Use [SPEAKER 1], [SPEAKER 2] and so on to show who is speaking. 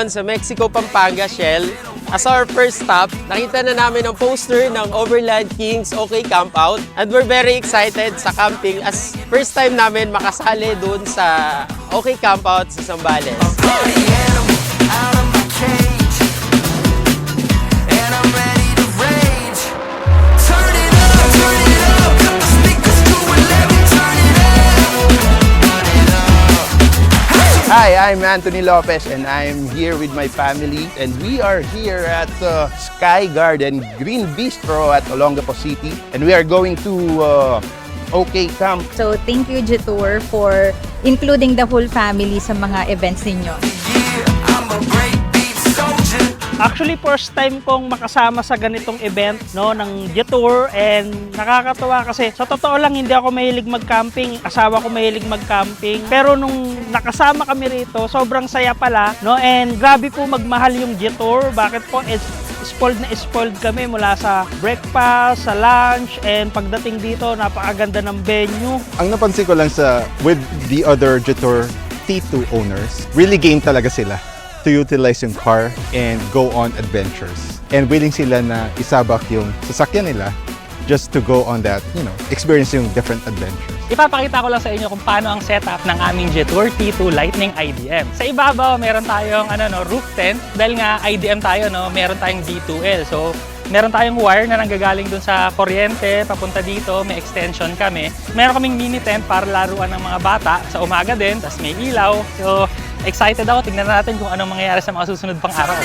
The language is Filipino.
[SPEAKER 1] ngayon sa Mexico, Pampanga, Shell. As our first stop, nakita na namin ang poster ng Overland Kings OK Campout. And we're very excited sa camping as first time namin makasali dun sa OK Campout sa Zambales.
[SPEAKER 2] Hi, I'm Anthony Lopez and I'm here with my family and we are here at Sky Garden Green Bistro at Olongapo City and we are going to OK Camp.
[SPEAKER 3] So thank you Jetour for including the whole family sa mga events ninyo.
[SPEAKER 4] Actually, first time kong makasama sa ganitong event no, ng Jetour and nakakatuwa kasi sa totoo lang hindi ako mahilig mag-camping, asawa ko mahilig mag-camping. Pero nung nakasama kami rito, sobrang saya pala no, and grabe po magmahal yung Jetour. Bakit po? Spoiled na spoiled kami mula sa breakfast, sa lunch, and pagdating dito, napakaganda ng venue.
[SPEAKER 5] Ang napansin ko lang with the other Jetour T2 owners, really game talaga sila to utilize yung car and go on adventures. And willing sila na isabak yung sasakyan nila just to go on that, experience yung different adventures.
[SPEAKER 6] Ipapakita ko lang sa inyo kung paano ang setup ng aming Jetour T2 Lightning IDM. Sa ibabaw, meron tayong roof tent. Dahil nga IDM tayo, meron tayong D2L. So, meron tayong wire na nanggagaling dun sa kuryente, papunta dito, may extension kami. Meron kaming mini tent para laruan ng mga bata sa umaga din, tapos may ilaw. So, excited ako. Tingnan natin kung anong mangyayari sa mga susunod pang araw.